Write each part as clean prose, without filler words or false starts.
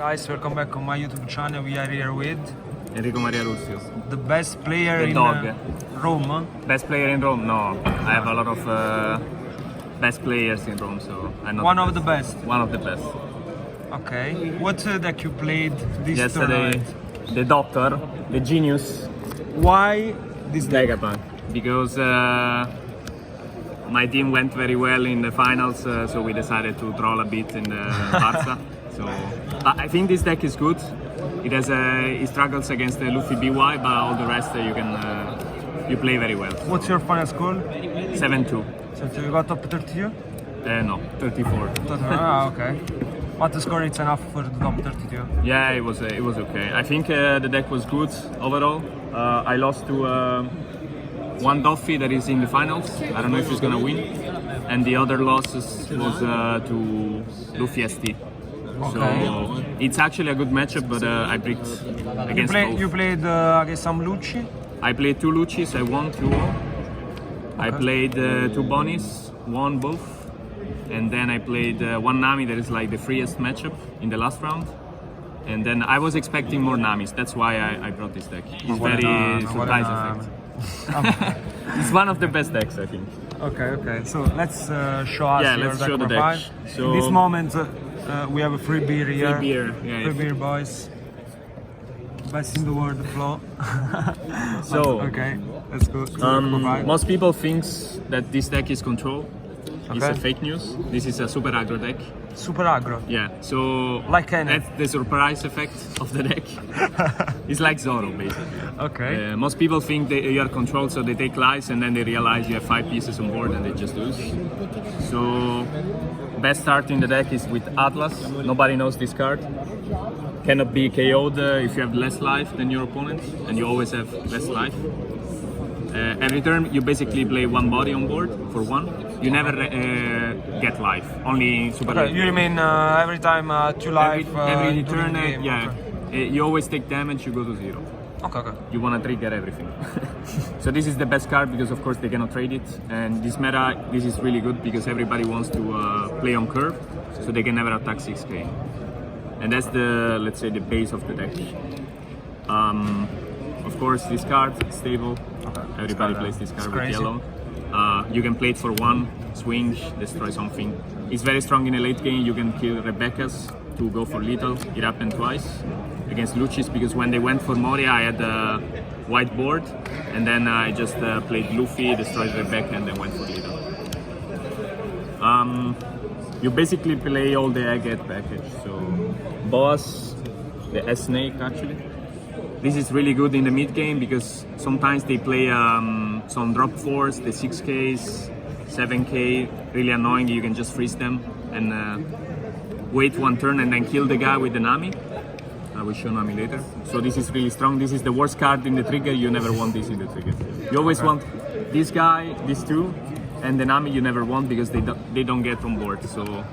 Guys, welcome back on my YouTube channel. We are here with Enricomaria Rustico. the best player in Rome. Huh? Best player in Rome? No, I have a lot of best players in Rome, so I'm not One of the best. One of the best. Okay. What deck you played this Yesterday, tournament? the doctor, the genius, Why this deck? Vegapunk, because my team went very well in the finals, so we decided to troll a bit in the Barca. So I think this deck is good. It struggles against the Luffy BY, but all the rest you play very well. What's your final score? 7-2. So you got top 32? No, 34. Okay. What score is enough for the top 32? Yeah, it was okay. I think the deck was good overall. I lost to one Duffy that is in the finals. I don't know if he's gonna win, and the other losses was to Luffy ST. Okay. So it's actually a good matchup, but I bricked against both. You played against some Lucci? I played 2 Lucis, I won 2-0. Okay. I played 2 Bonnies, won both. And then I played 1 Nami, that is like the freest matchup in the last round. And then I was expecting more Namis, that's why I brought this deck. It's very surprise effect. It's one of the best decks, I think. Okay. So let's show us your let's deck show the profile. deck. So in this moment, we have a free beer here. Free beer, yeah. Free beer, boys. Best in the world, the flow. So, okay, let's go. Most people think that this deck is control. It's Okay. a fake news. This is a super aggro deck. Super aggro. Yeah, so Like Kenny. that's the surprise effect of the deck. It's like Zoro, basically. Okay. Most people think that you are controlled, so they take lives and then they realize you have 5 pieces on board and they just lose. So, best start in the deck is with Atlas. Nobody knows this card. Cannot be KO'd if you have less life than your opponent, and you always have less life. Every turn you basically play 1 body on board for 1. You never get life, only super Okay, late. you mean every time 2 life every during turn, the game? yeah. Okay. You always take damage, you go to 0. Okay. You wanna trigger everything. So this is the best card because of course they cannot trade it, and this meta, this is really good because everybody wants to play on curve, so they can never attack 6k. And that's the, let's say, the base of the deck. Of course, this card is stable. Okay. Everybody plays this card with crazy. yellow. You can play it for 1, swing, destroy something. It's very strong in the late game. You can kill Rebecca's to go for lethal. It happened twice against Lucis because when they went for Moria, I had a white board, and then I just played Luffy, destroyed Rebecca, and then went for lethal. You basically play all the Egghead package. So boss, the S-Snake actually. This is really good in the mid game because sometimes they play some drop force, the 6Ks, 7K, really annoying. You can just freeze them and wait 1 turn and then kill the guy with the Nami. I will show Nami later. So this is really strong. This is the worst card in the trigger. You never want this in the trigger. You always want this guy, these 2, and the Nami you never want because they don't get on board. So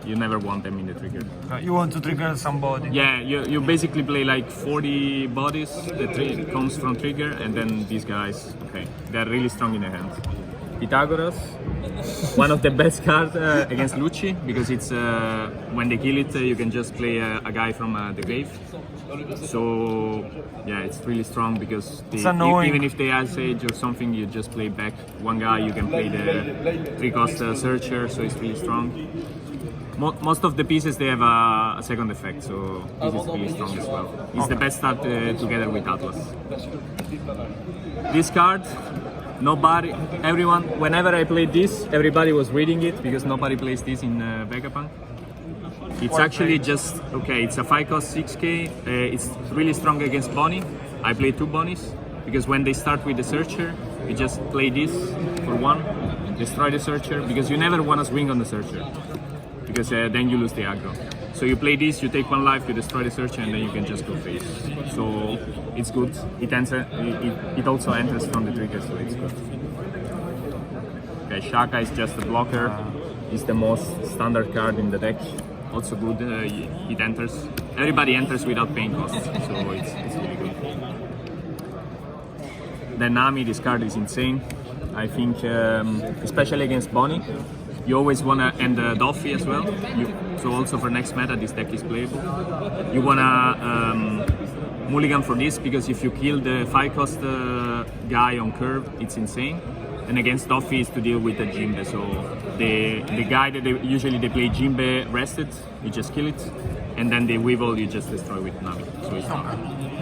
you never want them in the trigger. You want to trigger somebody? Yeah, you basically play like 40 bodies that comes from trigger, and then these guys, okay, they're really strong in the hand. Pythagoras, one of the best cards against Lucci because it's when they kill it, you can just play a guy from the grave. So yeah, it's really strong because even if they have Sage or something, you just play back 1 guy. You can play the 3-cost Searcher, so it's really strong. Most of the pieces they have a second effect, so this is really strong as well. It's the best start together with Atlas. This card, whenever I played this, everybody was reading it because nobody plays this in Vegapunk. It's actually just, okay, it's a 5-cost 6k, it's really strong against Bonnie. I play 2 Bonnies because when they start with the Searcher, you just play this for 1, destroy the Searcher, because you never want to swing on the Searcher. Because then you lose the aggro. So you play this, you take 1 life, you destroy the Searcher, and then you can just go face. So it's good. It also enters from the trigger, so it's good. Okay, Shaka is just a blocker. It's the most standard card in the deck. Also good. It enters. Everybody enters without paying costs, so it's really good. Then Nami, this card is insane. I think, especially against Bonnie. You always wanna, and Doffy as well. So also for next meta, this deck is playable. You wanna mulligan for this because if you kill the 5-cost guy on curve, it's insane. And against Doffy is to deal with the Jimbe. So the guy that usually they play Jimbe rested, you just kill it, and then the Weevil you just destroy with Nami. So it's not.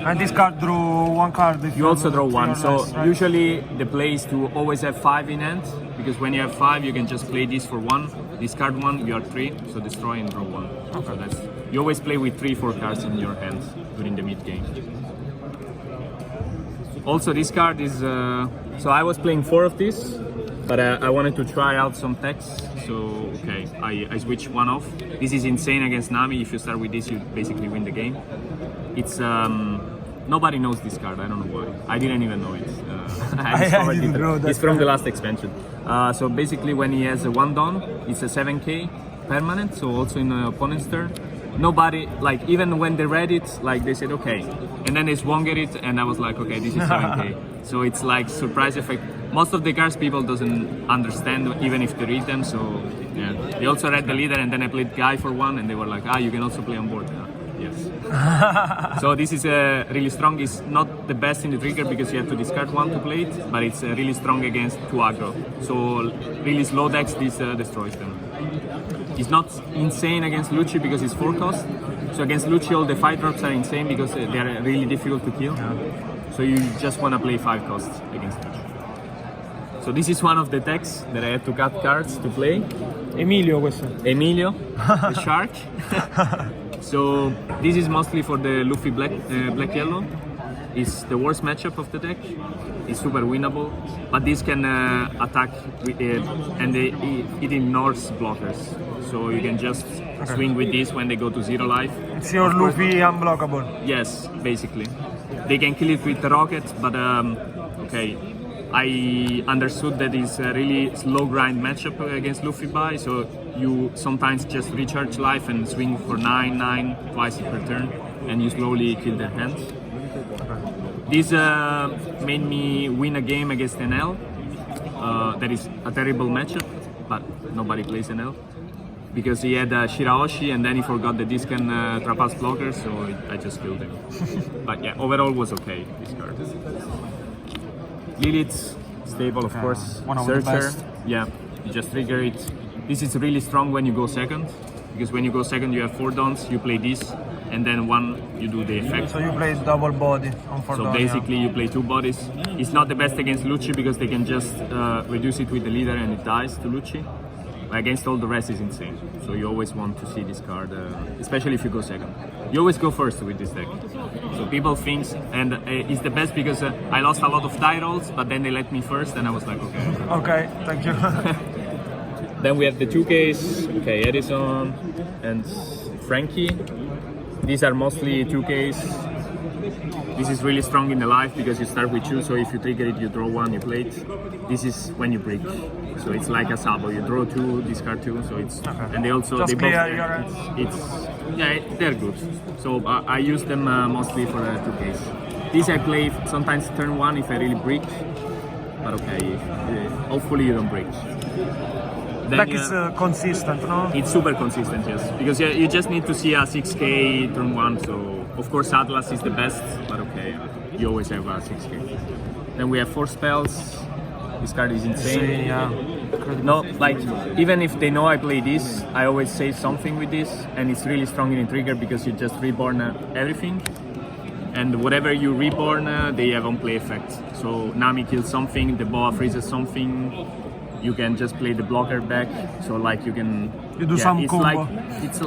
And this card drew one card. If You also draw one. So less, right? usually the play is to always have 5 in hand, because when you have 5, you can just play this for 1, discard 1, you are 3, so destroy and draw 1. Okay. So that's, you always play with 3-4 cards in your hand during the mid game. Also, this card is. So I was playing 4 of this, but I wanted to try out some techs. So okay, I switched one off. This is insane against Nami. If you start with this, you basically win the game. It's nobody knows this card. I don't know why. I didn't even know it. I didn't know that it's from the last expansion. So basically, when he has a 1 Dawn, it's a 7k permanent. So also in the opponent's turn. Nobody, like, even when they read it, like, they said okay, and then they swung-at it, and I was like, okay, this is 7k. So it's like surprise effect. Most of the cards people doesn't understand even if they read them. So yeah, they also read the leader, and then I played Guy for 1, and they were like, you can also play on board. Yes. So this is really strong. It's not the best in the trigger because you have to discard 1 to play it, but it's really strong against 2 aggro. So really slow decks, this destroys them. It's not insane against Lucci because it's 4 cost. So against Lucci all the 5 drops are insane because they are really difficult to kill. Yeah. So you just want to play 5 costs against Lucci. So this is one of the decks that I had to cut cards to play. Emilio questo. Emilio, the shark. So this is mostly for the Luffy black yellow. It's the worst matchup of the deck. It's super winnable, but this can attack with it, and it ignores blockers. So you can just swing with this when they go to 0 life. It's your Luffy unblockable. Yes, basically. They can kill it with the rocket, but okay. I understood that it's a really slow grind matchup against Luffy Bai, so you sometimes just recharge life and swing for 9 twice per turn, and you slowly kill their hands. This made me win a game against NL. That is a terrible matchup, but nobody plays NL. Because he had Shiraoshi and then he forgot that this can trapas blocker, so I just killed him. But yeah, overall was okay, this card. Lilith, stable of course. One of Searcher, the best. yeah, you just trigger it. This is really strong when you go second, because when you go second you have 4 dons, you play this, and then 1 you do the effect. So you play double body on 4 So basically you play 2 bodies. It's not the best against Lucci because they can just reduce it with the leader and it dies to Lucci. Against all the rest is insane. So you always want to see this card, especially if you go second. You always go first with this deck. So people think, and it's the best because I lost a lot of die rolls, but then they let me first and I was like, okay. Okay, thank you. Then we have the 2Ks, okay, Edison and Frankie. These are mostly 2Ks. This is really strong in the life because you start with 2, so if you trigger it, you draw 1, you play it. This is when you break. So it's like a sabo, you draw 2, discard 2, so it's... Okay. And they also... Just they clear both, it's... Yeah, they're good. So I use them mostly for 2Ks. These I play sometimes turn 1 if I really break. But okay, hopefully you don't break. Then, Like it's consistent, no? It's super consistent, yes. Because you just need to see a 6k turn 1, so... Of course Atlas is the best, but okay, you always have a 6k. Then we have 4 spells. This card is insane. Yeah. No, like, even if they know I play this, I always say something with this, and it's really strong in trigger because you just reborn everything. And whatever you reborn, they have on play effect. So Nami kills something, the boa freezes something, you can just play the blocker back. So like you can... You do some it's combo.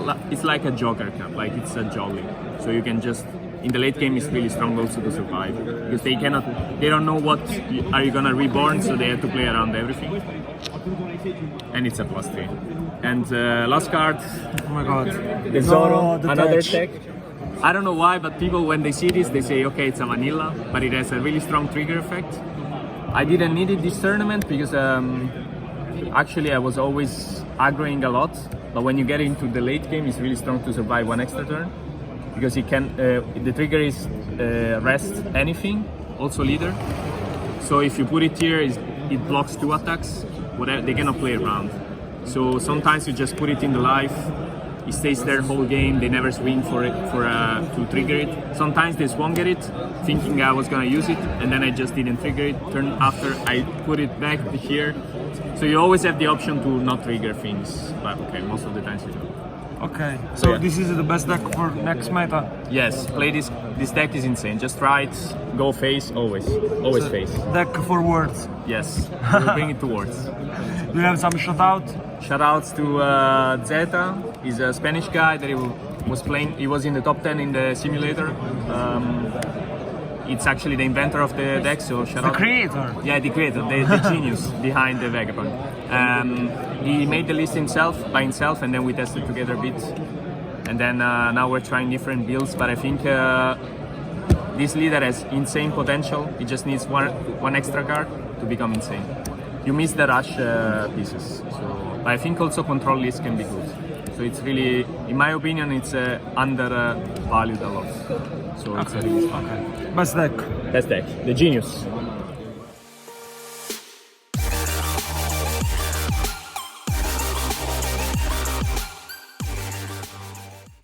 Like, it's like a Joker card, like it's a jolly. So you can just... In the late game, it's really strong also to survive because they don't know what are you gonna reborn, so they have to play around everything. And it's a +3. And last card, Oh my god. the Zoro, the another touch. tech. I don't know why, but people when they see this, they say, okay, it's a vanilla, but it has a really strong trigger effect. I didn't need it this tournament because actually I was always aggroing a lot, but when you get into the late game, it's really strong to survive 1 extra turn. Because it can, the trigger is rest anything, also leader. So if you put it here, it blocks 2 attacks. Whatever, they cannot play around. So sometimes you just put it in the life, it stays there whole game, they never swing for it to trigger it. Sometimes they swung at it, thinking I was gonna use it, and then I just didn't trigger it. Turn after I put it back here. So you always have the option to not trigger things, but okay, most of the times you do. Okay, so Yeah. this is the best deck for next meta. Yes, play this. This deck is insane. Just try it. Go face always. Always face. Deck for words. Yes, we'll bring it towards. Do you have some shout out? Shoutouts to Zeta. He's a Spanish guy that he was playing. He was in the top 10 in the simulator. It's actually the inventor of the deck. So shout The out. creator. Yeah, the creator, the genius behind the Vegapunk. He made the list by himself, and then we tested together a bit. And then now we're trying different builds. But I think this leader has insane potential. It just needs one extra card to become insane. You miss the rush pieces. So, but I think also control list can be good. So it's really, in my opinion, it's undervalued a lot. So it's a really fun. Okay. Best deck. Best deck, the genius.